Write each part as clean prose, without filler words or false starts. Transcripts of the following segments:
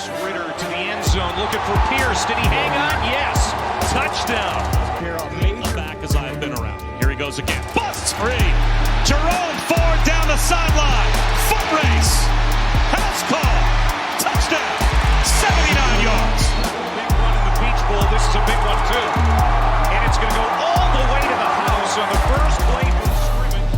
Takes Ritter to the end zone, looking for Pierce. Did he hang on? Yes. Touchdown. Back as I've been around. Here he goes again. Busts free. Jerome Ford down the sideline. Foot race. House call. Touchdown. 79 yards. Big one in the Peach Bowl. This is a big one too. And it's going to go all the way to the house on the first play from scrimmage.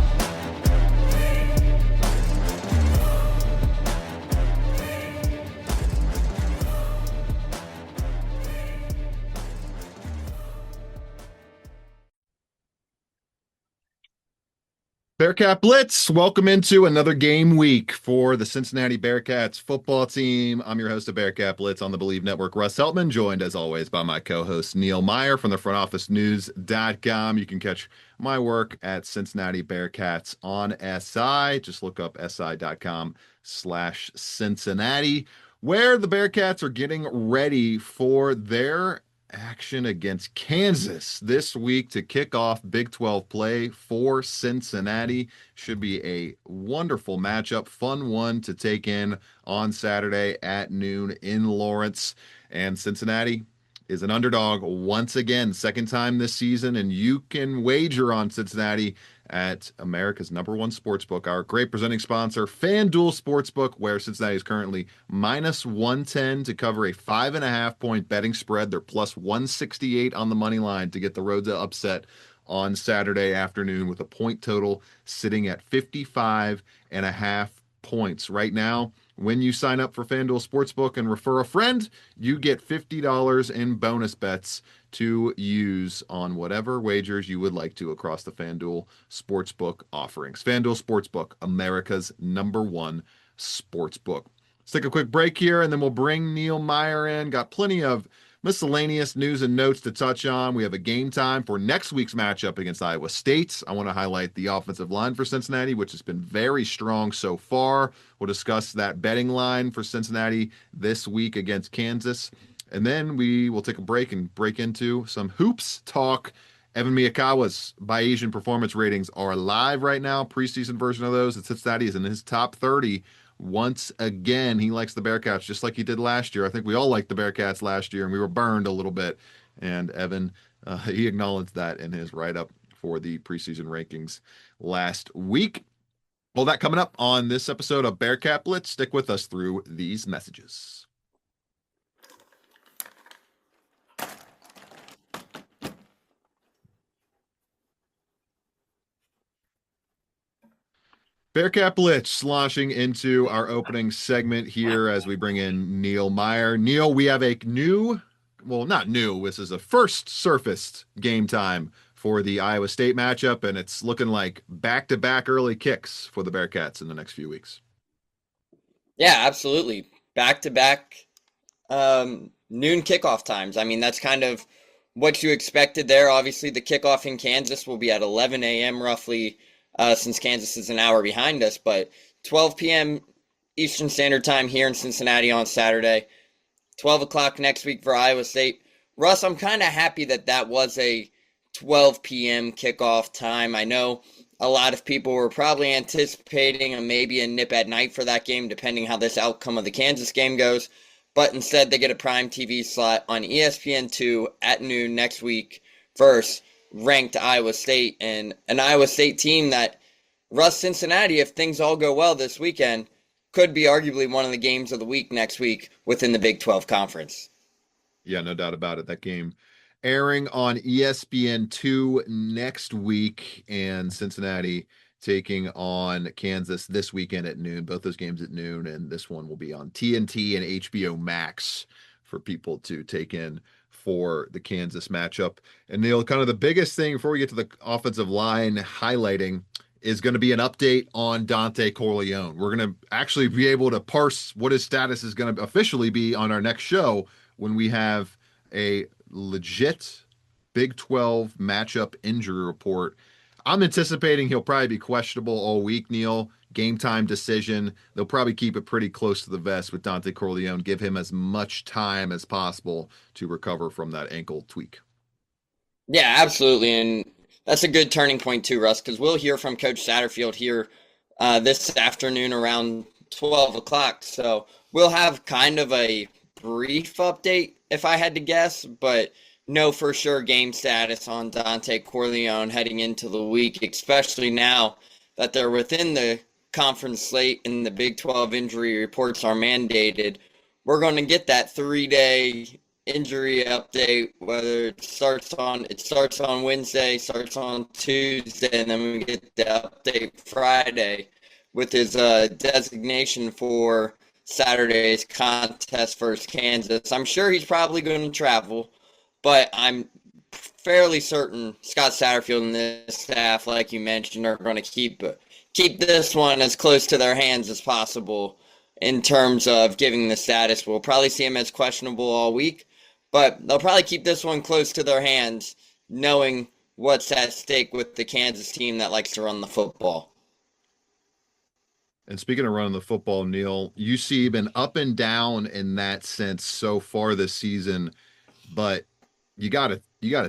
Bearcat Blitz, welcome into another game week for the Cincinnati Bearcats football team. I'm your host of Bearcat Blitz on the Believe Network, Russ Heltman, joined as always by my co-host Neil Meyer from the frontofficenews.com. You can catch my work at Cincinnati Bearcats on SI. Just look up si.com/Cincinnati, where the Bearcats are getting ready for their action against Kansas this week to kick off Big 12 play for Cincinnati. Should be a wonderful matchup, fun one to take in on Saturday at noon in Lawrence. And Cincinnati is an underdog once again, second time this season, and you can wager on Cincinnati at America's #1 sportsbook, our great presenting sponsor, FanDuel Sportsbook, where Cincinnati is currently -110 to cover a 5.5-point betting spread. They're +168 on the money line to get the road to upset on Saturday afternoon, with a point total sitting at 55.5 points. Right now, when you sign up for FanDuel Sportsbook and refer a friend, you get $50 in bonus bets to use on whatever wagers you would like to across the FanDuel Sportsbook offerings. FanDuel Sportsbook, America's #1 sportsbook. Let's take a quick break here, and then we'll bring Neil Meyer in. Got plenty of miscellaneous news and notes to touch on. We have a game time for next week's matchup against Iowa State. I want to highlight the offensive line for Cincinnati, which has been very strong so far. We'll discuss that betting line for Cincinnati this week against Kansas. And then we will take a break and break into some hoops talk. Evan Miyakawa's Bayesian performance ratings are live right now. Preseason version of those. Cincinnati is in his top 30. Once again, he likes the Bearcats just like he did last year. I think we all liked the Bearcats last year, and we were burned a little bit. And Evan, he acknowledged that in his write-up for the preseason rankings last week. All that coming up on this episode of Bearcat Blitz. Stick with us through these messages. Bearcat Blitz launching into our opening segment here as we bring in Neil Meyer. Neil, we have a new, well, not new, this is a first surfaced game time for the Iowa State matchup, and it's looking like back-to-back early kicks for the Bearcats in the next few weeks. Yeah, absolutely. Back-to-back noon kickoff times. I mean, that's kind of what you expected there. Obviously, the kickoff in Kansas will be at 11 a.m. roughly, since Kansas is an hour behind us, but 12 p.m. Eastern Standard Time here in Cincinnati on Saturday, 12 o'clock next week for Iowa State. Russ, I'm kind of happy that was a 12 p.m. kickoff time. I know a lot of people were probably anticipating maybe a nip at night for that game, depending how this outcome of the Kansas game goes, but instead they get a prime TV slot on ESPN2 at noon next week versus ranked Iowa State, and an Iowa State team that Russ, Cincinnati, if things all go well this weekend, could be arguably one of the games of the week next week within the Big 12 conference. Yeah, no doubt about it. That game airing on ESPN2 next week, and Cincinnati taking on Kansas this weekend at noon. Both those games at noon, and this one will be on TNT and HBO Max for people to take in for the Kansas matchup. And Neil, kind of the biggest thing before we get to the offensive line highlighting is going to be an update on Dante Corleone. We're going to actually be able to parse what his status is going to officially be on our next show when we have a legit Big 12 matchup injury report. I'm anticipating he'll probably be questionable all week, Neil. Game time decision. They'll probably keep it pretty close to the vest with Dante Corleone, give him as much time as possible to recover from that ankle tweak. Yeah, absolutely. And that's a good turning point too, Russ, because we'll hear from Coach Satterfield here this afternoon around 12 o'clock. So we'll have kind of a brief update if I had to guess, but no for sure game status on Dante Corleone heading into the week, especially now that they're within the conference slate and the Big 12 injury reports are mandated. We're going to get that 3-day injury update, whether it starts on Wednesday, starts on Tuesday, and then we get the update Friday with his designation for Saturday's contest versus Kansas. I'm sure he's probably going to travel, but I'm fairly certain Scott Satterfield and this staff, like you mentioned, are going to keep this one as close to their hands as possible in terms of giving the status. We'll probably see him as questionable all week, but they'll probably keep this one close to their hands, knowing what's at stake with the Kansas team that likes to run the football. And speaking of running the football, Neil, you see been up and down in that sense so far this season, but you gotta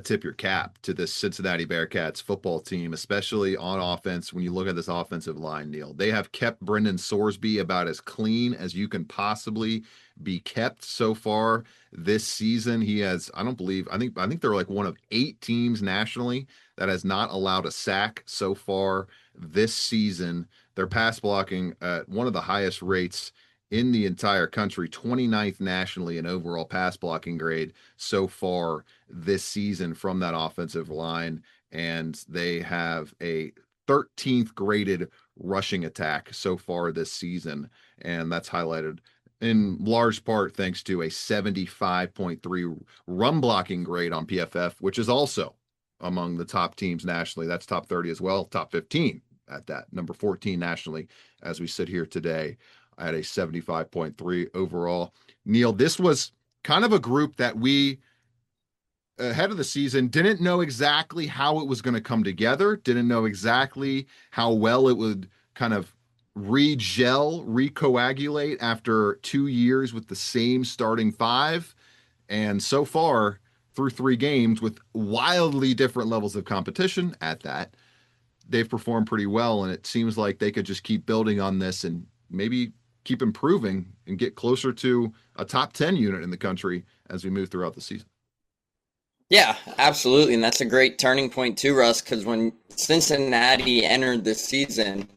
tip your cap to this Cincinnati Bearcats football team, especially on offense. When you look at this offensive line, Neil, they have kept Brendan Sorsby about as clean as you can possibly be kept so far this season. He has, I think they're like one of 8 teams nationally that has not allowed a sack so far this season. They're pass blocking at one of the highest rates in the entire country, 29th nationally in overall pass blocking grade so far this season from that offensive line. And they have a 13th graded rushing attack so far this season. And that's highlighted in large part thanks to a 75.3 run blocking grade on PFF, which is also among the top teams nationally. That's top 30 as well, top 15 at that, number 14 nationally as we sit here today at a 75.3 overall. Neil, this was kind of a group that we, ahead of the season, didn't know exactly how it was going to come together, didn't know exactly how well it would kind of recoagulate after 2 years with the same starting 5. And so far, through 3 games with wildly different levels of competition at that, they've performed pretty well, and it seems like they could just keep building on this and maybe keep improving and get closer to a top 10 unit in the country as we move throughout the season. Yeah, absolutely. And that's a great turning point too, Russ, because when Cincinnati entered this season,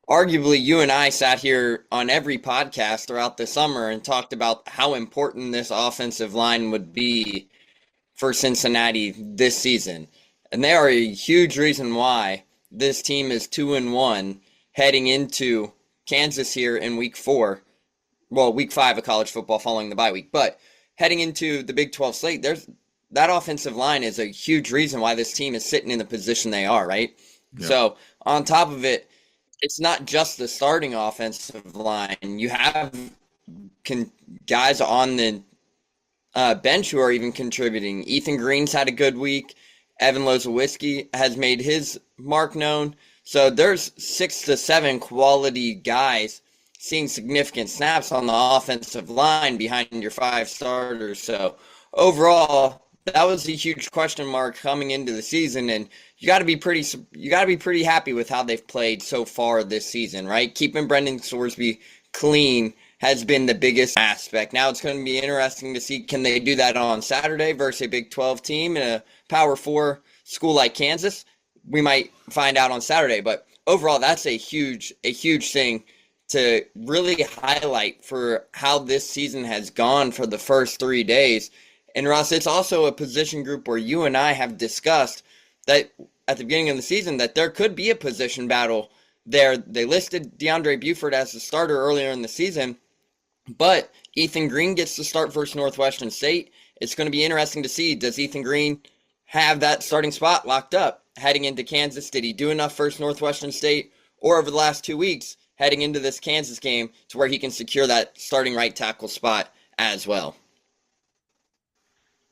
arguably you and I sat here on every podcast throughout the summer and talked about how important this offensive line would be for Cincinnati this season. And they are a huge reason why this team is 2-1 heading into Kansas here in week 4. Well, week 5 of college football following the bye week. But heading into the Big 12 slate, that offensive line is a huge reason why this team is sitting in the position they are, right? Yeah. So on top of it, it's not just the starting offensive line. You have guys on the bench who are even contributing. Ethan Green's had a good week. Evan Lozowiski has made his mark known. So there's 6 to 7 quality guys seeing significant snaps on the offensive line behind your 5 starters. So overall, that was a huge question mark coming into the season, and you got to be pretty happy with how they've played so far this season, right? Keeping Brendan Sorsby clean has been the biggest aspect. Now it's going to be interesting to see, can they do that on Saturday versus a Big 12 team in a Power 4 school like Kansas? We might find out on Saturday, but overall, that's a huge thing to really highlight for how this season has gone for the first 3 days. And Ross, it's also a position group where you and I have discussed that at the beginning of the season that there could be a position battle there. They listed DeAndre Buford as the starter earlier in the season, but Ethan Green gets to start versus Northwestern State. It's going to be interesting to see, does Ethan Green have that starting spot locked up heading into Kansas? Did he do enough versus Northwestern State, or over the last 2 weeks heading into this Kansas game to where he can secure that starting right tackle spot as well?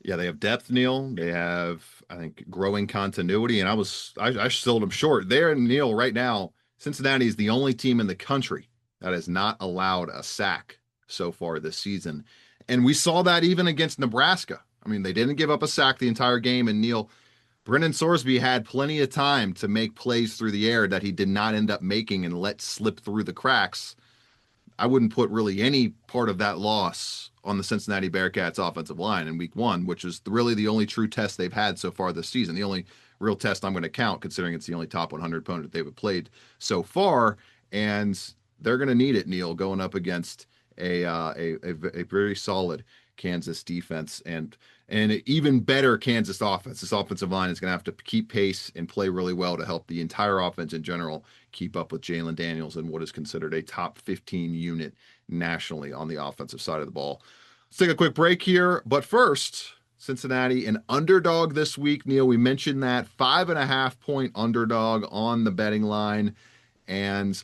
Yeah, they have depth, Neil. They have, I think, growing continuity. And I sold them short. There, Neil, right now, Cincinnati is the only team in the country that has not allowed a sack so far this season. And we saw that even against Nebraska. I mean, they didn't give up a sack the entire game. And Neil, Brendan Sorsby had plenty of time to make plays through the air that he did not end up making and let slip through the cracks. I wouldn't put really any part of that loss on the Cincinnati Bearcats offensive line in week 1, which is really the only true test they've had so far this season. The only real test I'm going to count, considering it's the only top 100 opponent they've played so far. And they're going to need it, Neil, going up against a very solid Kansas defense and an even better Kansas offense. This offensive line is going to have to keep pace and play really well to help the entire offense in general keep up with Jalen Daniels and what is considered a top 15 unit nationally on the offensive side of the ball. Let's take a quick break here. But first, Cincinnati, an underdog this week. Neil, we mentioned that 5.5 point underdog on the betting line. And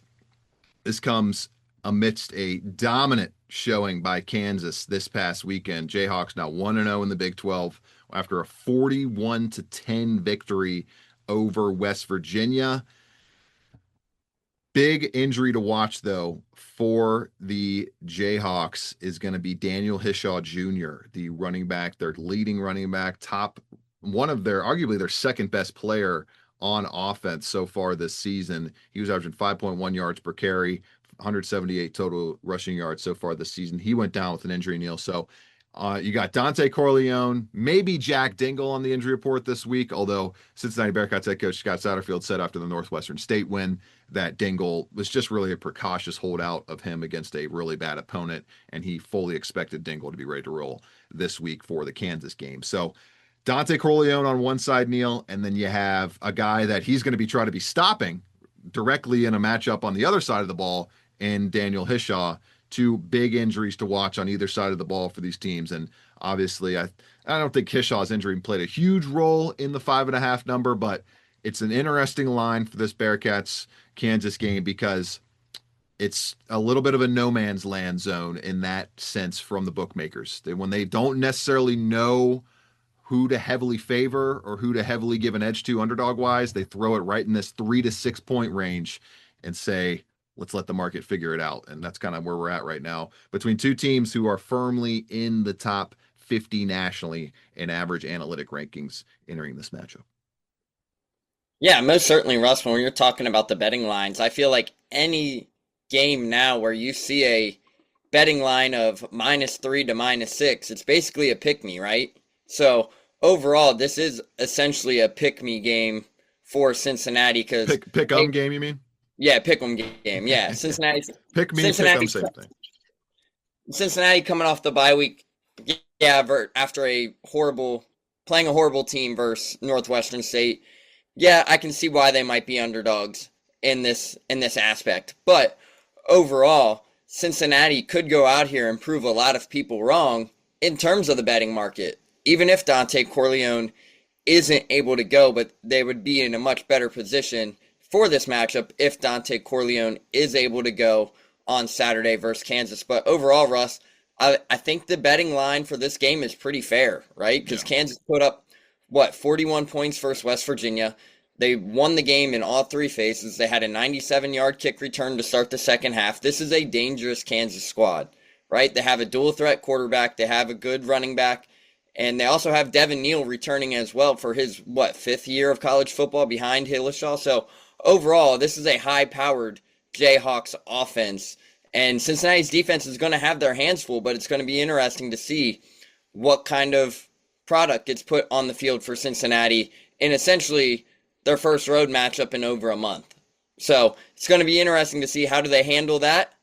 this comes amidst a dominant showing by Kansas this past weekend. Jayhawks now 1-0 in the Big 12 after a 41-10 victory over West Virginia. Big injury to watch, though, for the Jayhawks is going to be Daniel Hishaw Jr., the running back, their leading running back, arguably their second best player on offense so far this season. He was averaging 5.1 yards per carry, 178 total rushing yards so far this season. He went down with an injury, Neil. So you got Dante Corleone, maybe Jack Dingle on the injury report this week, although Cincinnati Bearcats head coach Scott Satterfield said after the Northwestern State win that Dingle was just really a precautious holdout of him against a really bad opponent, and he fully expected Dingle to be ready to roll this week for the Kansas game. So Dante Corleone on one side, Neil, and then you have a guy that he's going to be trying to be stopping directly in a matchup on the other side of the ball in Daniel Hishaw. Two big injuries to watch on either side of the ball for these teams. And obviously, I don't think Hishaw's injury played a huge role in the 5.5 number, but it's an interesting line for this Bearcats Kansas game because it's a little bit of a no man's land zone in that sense from the bookmakers. When they don't necessarily know who to heavily favor or who to heavily give an edge to underdog wise, they throw it right in this 3 to 6 point range and say, let's let the market figure it out. And that's kind of where we're at right now between two teams who are firmly in the top 50 nationally in average analytic rankings entering this matchup. Yeah, most certainly, Russ. When you're talking about the betting lines, I feel like any game now where you see a betting line of -3 to -6, it's basically a pick-me, right? So overall, this is essentially a pick-me game for Cincinnati because pick-em game, you mean? Yeah, pick-em game. Yeah, Cincinnati. Pick-em, same thing. Cincinnati coming off the bye week, yeah, after playing a horrible team versus Northwestern State. Yeah, I can see why they might be underdogs in this aspect. But overall, Cincinnati could go out here and prove a lot of people wrong in terms of the betting market. Even if Dante Corleone isn't able to go, but they would be in a much better position for this matchup if Dante Corleone is able to go on Saturday versus Kansas. But overall, Russ, I think the betting line for this game is pretty fair, right? Because Kansas put up, 41 points versus West Virginia. They won the game in all three phases. They had a 97-yard kick return to start the second half. This is a dangerous Kansas squad, right? They have a dual-threat quarterback. They have a good running back. And they also have Devin Neal returning as well for his, fifth year of college football behind Hillishaw. So overall, this is a high-powered Jayhawks offense. And Cincinnati's defense is going to have their hands full, but it's going to be interesting to see what kind of product gets put on the field for Cincinnati in essentially their first road matchup in over a month. So it's going to be interesting to see how do they handle that.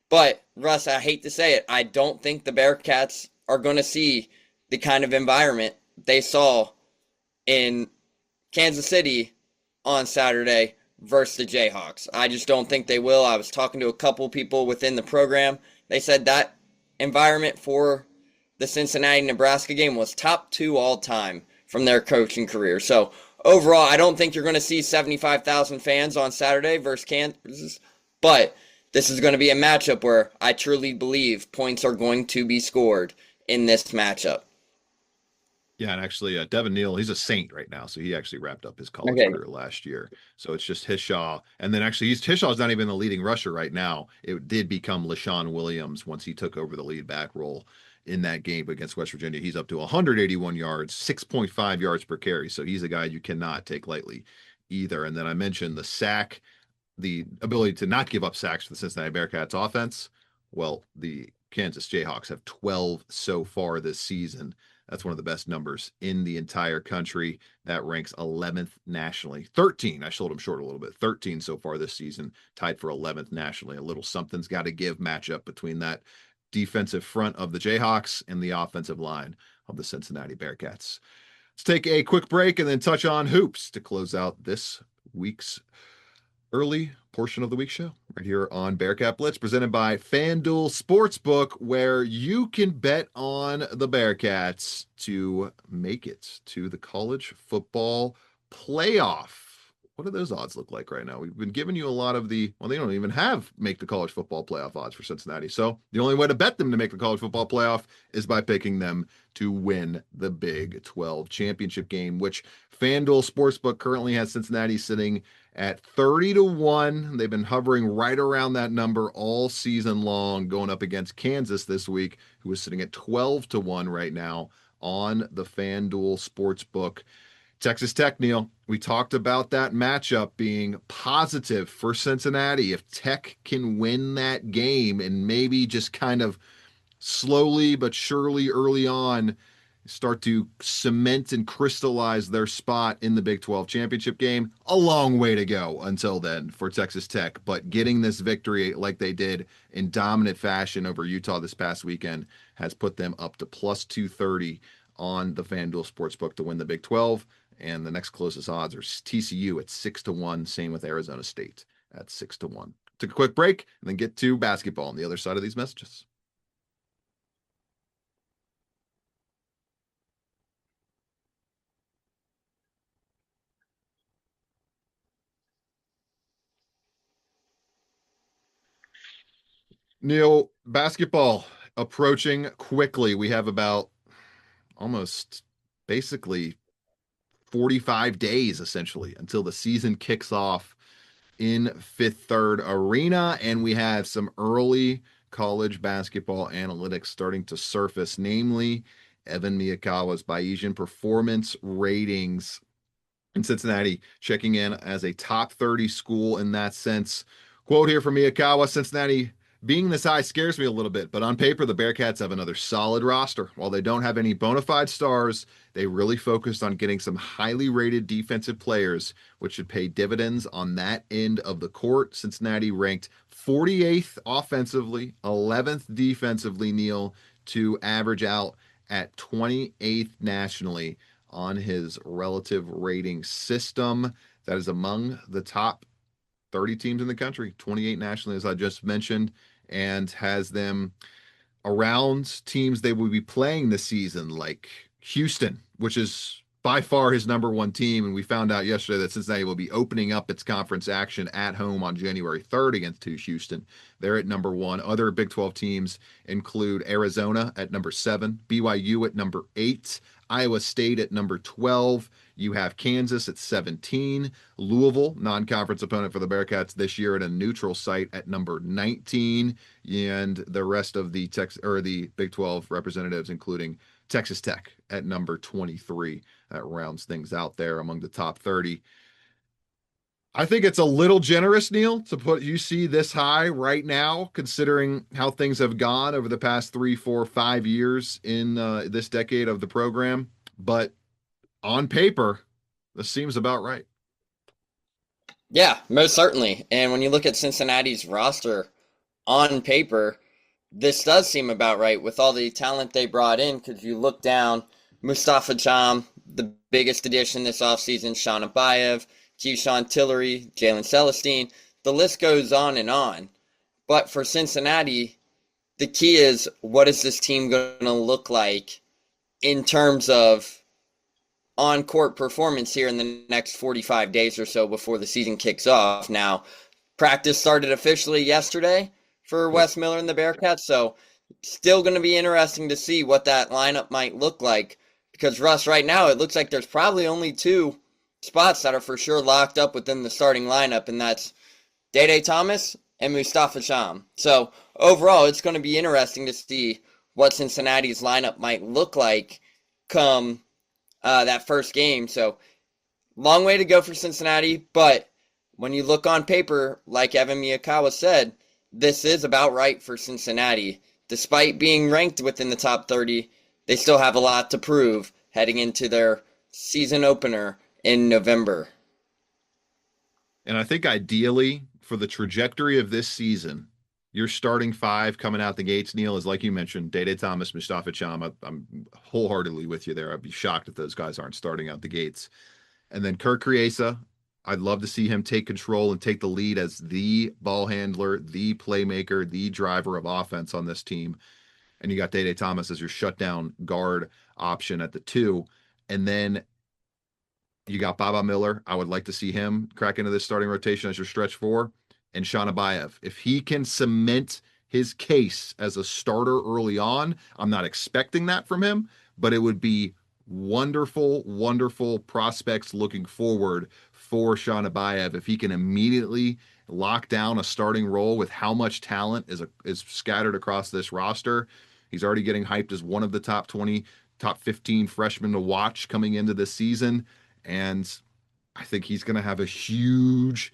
But, Russ, I hate to say it, I don't think the Bearcats are going to see the kind of environment they saw in Kansas City on Saturday versus the Jayhawks. I just don't think they will. I was talking to a couple people within the program. They said that environment for the Cincinnati-Nebraska game was top 2 all time from their coaching career. So overall, I don't think you're going to see 75,000 fans on Saturday versus Kansas, but this is going to be a matchup where I truly believe points are going to be scored in this matchup. Yeah, and actually, Devin Neal, he's a Saint right now, so he actually wrapped up his college career last year. So it's just Hishaw, and then actually, Hishaw's not even the leading rusher right now. It did become LaShawn Williams once he took over the lead back role in that game against West Virginia. He's up to 181 yards, 6.5 yards per carry. So he's a guy you cannot take lightly either. And then I mentioned the ability to not give up sacks for the Cincinnati Bearcats offense. Well, the Kansas Jayhawks have 12 so far this season. That's one of the best numbers in the entire country. That ranks 11th nationally. 13, I sold them short a little bit. 13 so far this season, tied for 11th nationally. A little something's got to give matchup between that defensive front of the Jayhawks and the offensive line of the Cincinnati Bearcats. Let's take a quick break and then touch on hoops to close out this week's early portion of the week show right here on Bearcat Blitz, presented by FanDuel Sportsbook, where you can bet on the Bearcats to make it to the college football playoff. What do those odds look like right now? We've been giving you a lot of they don't even have make the college football playoff odds for Cincinnati. So the only way to bet them to make the college football playoff is by picking them to win the Big 12 championship game, which FanDuel Sportsbook currently has Cincinnati sitting at 30-1. They've been hovering right around that number all season long, going up against Kansas this week, who is sitting at 12-1 right now on the FanDuel Sportsbook. Texas Tech, Neil, we talked about that matchup being positive for Cincinnati. If Tech can win that game and maybe just kind of slowly but surely early on start to cement and crystallize their spot in the Big 12 championship game, a long way to go until then for Texas Tech. But getting this victory like they did in dominant fashion over Utah this past weekend has put them up to plus 230 on the FanDuel Sportsbook to win the Big 12. And the next closest odds are TCU at 6-1. Same with Arizona State at 6-1. Take a quick break and then get to basketball on the other side of these messages. Neil, basketball approaching quickly. We have about almost basically 45 days essentially until the season kicks off in Fifth Third Arena, and we have some early college basketball analytics starting to surface, namely Evan Miyakawa's Bayesian performance ratings in Cincinnati, checking in as a top 30 school in that sense. Quote here from Miyakawa: Cincinnati being this high scares me a little bit, but on paper, the Bearcats have another solid roster. While they don't have any bona fide stars, they really focused on getting some highly rated defensive players, which should pay dividends on that end of the court. Cincinnati ranked 48th offensively, 11th defensively, Neil, to average out at 28th nationally on his relative rating system. That is among the top 30 teams in the country, 28 nationally, as I just mentioned, and has them around teams they will be playing this season, like Houston, which is by far his number one team. And we found out yesterday that Cincinnati will be opening up its conference action at home on January 3rd against Houston. They're at number one. Other Big 12 teams include Arizona at number 7, BYU at number 8, Iowa State at number 12. You have Kansas at 17, Louisville, non-conference opponent for the Bearcats this year at a neutral site at number 19, and the rest of the Big 12 representatives, including Texas Tech at number 23. That rounds things out there among the top 30. I think it's a little generous, Neil, to put UC this high right now, considering how things have gone over the past 3, 4, 5 years in this decade of the program. But on paper, this seems about right. Yeah, most certainly. And when you look at Cincinnati's roster on paper, this does seem about right with all the talent they brought in, because you look down, Mustafa Cham, the biggest addition this offseason, Sean Abayev, Keyshawn Tillery, Jalen Celestine, the list goes on and on. But for Cincinnati, the key is, what is this team going to look like in terms of on-court performance here in the next 45 days or so before the season kicks off. Now, practice started officially yesterday for Wes Miller and the Bearcats, so still going to be interesting to see what that lineup might look like, because, Russ, right now it looks like there's probably only 2 spots that are for sure locked up within the starting lineup, and that's Day Thomas and Mustafa Cham. So overall, it's going to be interesting to see what Cincinnati's lineup might look like come that first game. So long way to go for Cincinnati, but when you look on paper, like Evan Miyakawa said, this is about right for Cincinnati. Despite being ranked within the top 30, they still have a lot to prove heading into their season opener in November. And I think ideally, for the trajectory of this season, your starting five coming out the gates, Neil, is like you mentioned, Dede Thomas, Mustafa Cham. I'm wholeheartedly with you there. I'd be shocked if those guys aren't starting out the gates. And then Kirk Kriesa, I'd love to see him take control and take the lead as the ball handler, the playmaker, the driver of offense on this team. And you got Dede Thomas as your shutdown guard option at the 2. And then you got Baba Miller. I would like to see him crack into this starting rotation as your stretch 4. And Shanabayev. If he can cement his case as a starter early on, I'm not expecting that from him, but it would be wonderful, wonderful prospects looking forward for Shanabayev if he can immediately lock down a starting role with how much talent is scattered across this roster. He's already getting hyped as one of the top 20, top 15 freshmen to watch coming into this season. And I think he's going to have a huge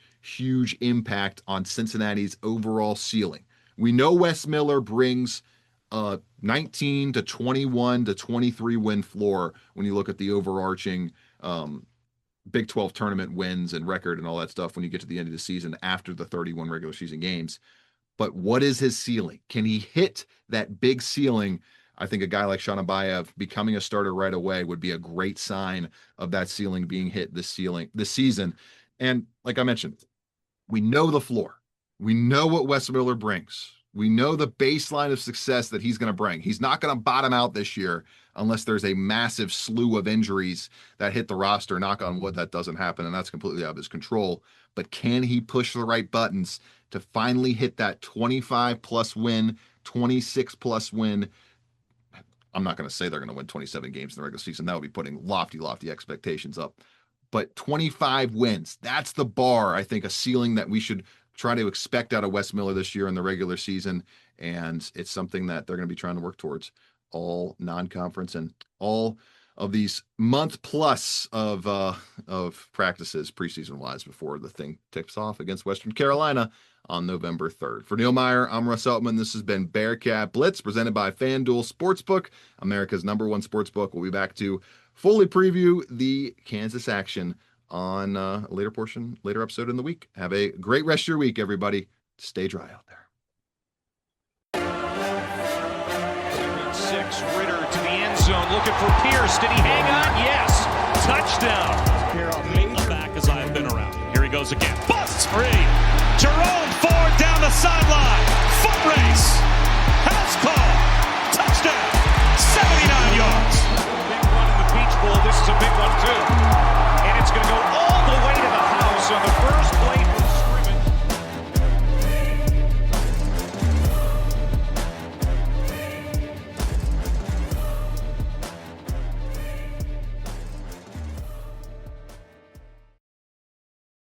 impact on Cincinnati's overall ceiling. We know Wes Miller brings a 19 to 21 to 23 win floor when you look at the overarching Big 12 tournament wins and record and all that stuff when you get to the end of the season after the 31 regular season games. But what is his ceiling? Can he hit that big ceiling? I think a guy like Shanabayev becoming a starter right away would be a great sign of that ceiling being hit this season. And like I mentioned, we know the floor. We know what Wes Miller brings. We know the baseline of success that he's going to bring. He's not going to bottom out this year unless there's a massive slew of injuries that hit the roster. Knock on wood, that doesn't happen, and that's completely out of his control. But can he push the right buttons to finally hit that 25-plus win, 26-plus win? I'm not going to say they're going to win 27 games in the regular season. That would be putting lofty expectations up. But 25 wins, that's the bar, I think, a ceiling that we should try to expect out of Wes Miller this year in the regular season. And it's something that they're going to be trying to work towards all non-conference and all of these month plus of practices preseason wise before the thing tips off against Western Carolina on November 3rd. For Neil Meyer, I'm Russ Eltman. This has been Bearcat Blitz presented by FanDuel Sportsbook, America's #1 sportsbook. We'll be back to fully preview the Kansas action on a later episode in the week. Have a great rest of your week, everybody. Stay dry out there. 6, Ritter to the end zone, looking for Pierce. Did he hang on? Yes. Touchdown. The back as I've been around. Here he goes again. Busts free. Jerome Ford down the sideline. Foot race. Has called. Touchdown. 79 yards. Big one in the Beach Bowl. This is a big one, too. And it's going to go all the way to the house on the first play.